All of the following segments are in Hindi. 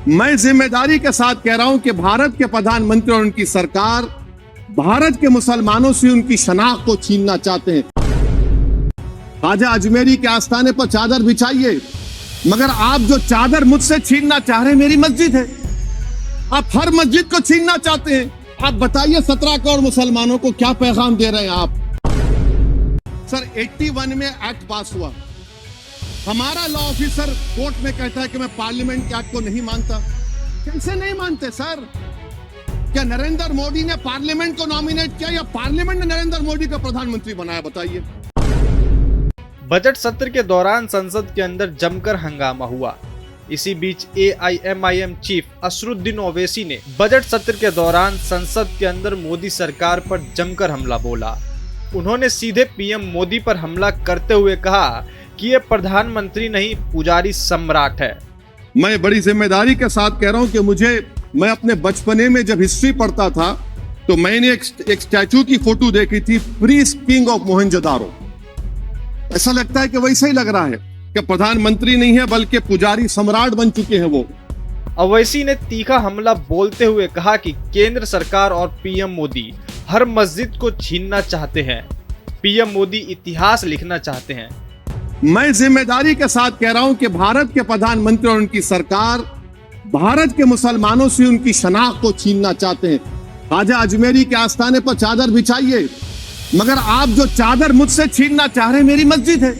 मैं जिम्मेदारी के साथ कह रहा हूं कि भारत के प्रधानमंत्री और उनकी सरकार भारत के मुसलमानों से उनकी शनाख्त को छीनना चाहते हैं। ख्वाजा अजमेरी के आस्थाने पर चादर बिछाइए, मगर आप जो चादर मुझसे छीनना चाह रहे हैं मेरी मस्जिद है। आप हर मस्जिद को छीनना चाहते हैं। आप बताइए 17 करोड़ मुसलमानों को क्या पैगाम दे रहे हैं आप। सर 81 में एक्ट पास हुआ, हमारा लॉ ऑफिसर कोर्ट में कहता है कि मैं पार्लियामेंट के एक्ट को नहीं मानता। कैसे नहीं मानते सर? क्या नरेंद्र मोदी ने पार्लियामेंट को नॉमिनेट किया या पार्लियामेंट ने नरेंद्र मोदी को प्रधानमंत्री बनाया? बताइए। बजट सत्र के दौरान संसद के अंदर जमकर हंगामा हुआ। इसी बीच AIMIM चीफ असरुद्दीन ओवैसी ने बजट सत्र के दौरान संसद के अंदर मोदी सरकार पर जमकर हमला बोला। उन्होंने सीधे PM मोदी पर हमला करते हुए कहा कि ये प्रधानमंत्री नहीं पुजारी सम्राट है। मैं बड़ी जिम्मेदारी के साथ कह रहा हूं कि मैं अपने बचपने में जब हिस्ट्री पढ़ता था तो मैंने एक स्टैचू की फोटो देखी थी, प्रीस्ट किंग ऑफ मोहनजोदारो। ऐसा लगता है कि वैसा ही लग रहा है कि प्रधानमंत्री नहीं है बल्कि पुजारी सम्राट बन चुके हैं वो। ओवैसी ने तीखा हमला बोलते हुए कहा कि केंद्र सरकार और PM मोदी हर मस्जिद को छीनना चाहते हैं। PM मोदी इतिहास लिखना चाहते हैं। मैं जिम्मेदारी के साथ कह रहा हूं कि भारत के प्रधानमंत्री और उनकी सरकार भारत के मुसलमानों से उनकी शनाख्त को छीनना चाहते हैं। ख्वाजा अजमेरी के आस्थाने पर चादर बिछाइए, मगर आप जो चादर मुझसे छीनना चाह रहे हैं मेरी मस्जिद है।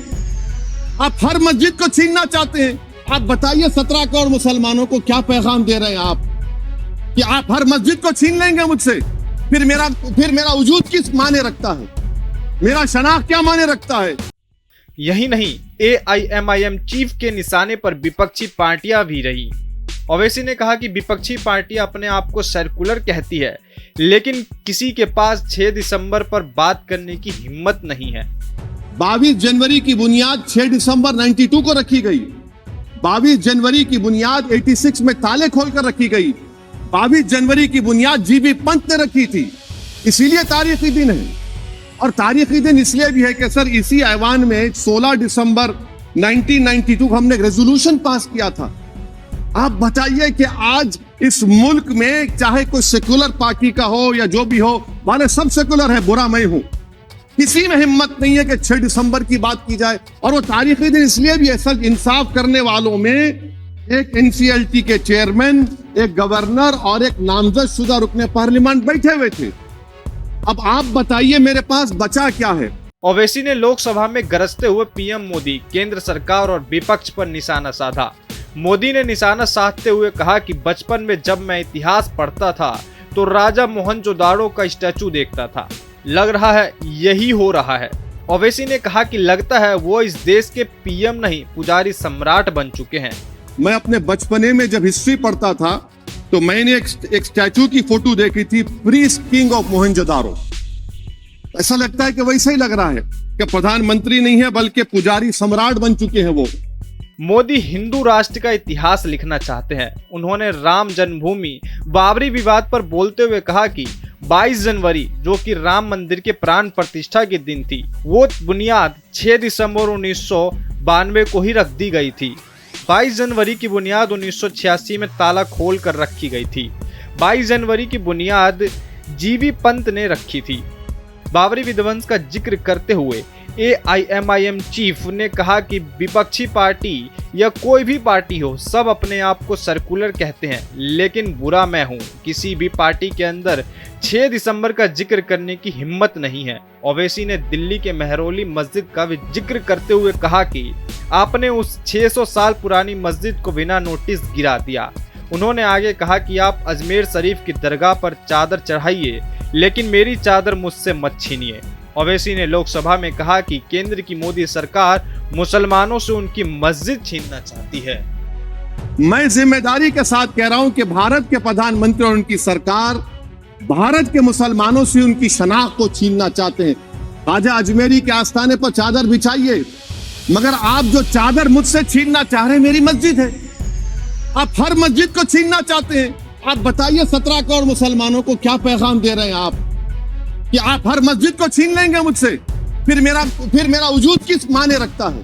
आप हर मस्जिद को छीनना चाहते हैं। आप बताइए 17 करोड़ मुसलमानों को क्या पैगाम दे रहे हैं आप कि आप हर मस्जिद को छीन लेंगे मुझसे? फिर मेरा वजूद किस माने रखता है? मेरा शनाख्त क्या माने रखता है? यही नहीं, AIMIM चीफ के निशाने पर विपक्षी पार्टियां भी रही। ओवैसी ने कहा कि विपक्षी पार्टियां अपने आप को सर्कुलर कहती है, लेकिन किसी के पास 6 दिसंबर पर बात करने की हिम्मत नहीं है। 22 जनवरी की बुनियाद 6 दिसंबर 92 को रखी गई। 22 जनवरी की बुनियाद 86 में ताले खोलकर रखी गई। 22 जनवरी की बुनियाद GB पंत ने रखी थी। इसीलिए तारीखी दिन है। और तारीखी दिन इसलिए भी है कि सर इसी ऐवान में 16 दिसंबर 1992 को हमने रेजोल्यूशन पास किया था। आप बताइए कि आज इस मुल्क में चाहे कोई सेकुलर पार्टी का हो या जो भी हो, वाले सब सेकुलर है, बुरा मैं हूं, किसी में हिम्मत नहीं है कि 6 दिसंबर की बात की जाए। और वो तारीखी दिन इसलिए भी है सर, इंसाफ करने वालों में एक NCLT के चेयरमैन, एक गवर्नर और एक नामजद शुदा रुकने पार्लियामेंट बैठे हुए थे। अब आप बताइए मेरे पास बचा क्या है? ओवैसी ने लोकसभा में गरजते हुए PM मोदी, केंद्र सरकार और विपक्ष पर निशाना साधा। मोदी ने निशाना साधते हुए कहा कि बचपन में जब मैं इतिहास पढ़ता था तो राजा मोहनजोदाड़ो का स्टैचू देखता था। लग रहा है यही हो रहा है। ओवैसी ने कहा कि लगता है वो इस देश के PM नहीं पुजारी सम्राट बन चुके हैं। मैं अपने बचपने में जब हिस्ट्री पढ़ता था तो मैंने एक स्टैचू की फोटो देखी थी, प्रीस्ट किंग ऑफ मोहनजोदारो। ऐसा लगता है कि वैसा ही लग रहा है कि प्रधानमंत्री नहीं है बल्कि पुजारी सम्राट बन चुके हैं वो। मोदी हिंदू राष्ट्र का इतिहास लिखना चाहते हैं। उन्होंने राम जन्मभूमि बाबरी विवाद पर बोलते हुए कहा कि 22 जनवरी जो कि राम मंदिर के प्राण प्रतिष्ठा के दिन थी, वो बुनियाद 6 दिसंबर 1992 को ही रख दी गई थी। 22 जनवरी की बुनियाद 1986 में ताला खोल कर रखी गई थी। 22 जनवरी की बुनियाद GB पंत ने रखी थी। बाबरी विध्वंस का जिक्र करते हुए AIMIM चीफ ने कहा कि विपक्षी पार्टी या कोई भी पार्टी हो, सब अपने आप को सर्कुलर कहते हैं, लेकिन बुरा मैं हूं। किसी भी पार्टी के अंदर 6 दिसंबर का जिक्र करने की हिम्मत नहीं है। ओवैसी ने दिल्ली के मेहरौली मस्जिद का भी जिक्र करते हुए कहा कि आपने उस 600 साल पुरानी मस्जिद को बिना नोटिस गिरा दिया। उन्होंने आगे कहा कि आप अजमेर शरीफ की दरगाह पर चादर चढ़ाइए, लेकिन मेरी चादर मुझसे मत छीनिए। ओवैसी ने लोकसभा में कहा कि केंद्र की मोदी सरकार मुसलमानों से उनकी मस्जिद छीनना चाहती है। मैं जिम्मेदारी के साथ कह रहा हूं कि भारत के प्रधानमंत्री और उनकी सरकार भारत के मुसलमानों से उनकी शनाख्त को छीनना चाहते हैं। ख्वाजा अजमेरी के आस्थाने पर चादर बिछाइए, मगर आप जो चादर मुझसे छीनना चाह रहे हैं मेरी मस्जिद है। आप हर मस्जिद को छीनना चाहते हैं। आप बताइए 17 करोड़ मुसलमानों को क्या पैगाम दे रहे हैं आप कि आप हर मस्जिद को छीन लेंगे मुझसे? फिर मेरा वजूद किस माने रखता है?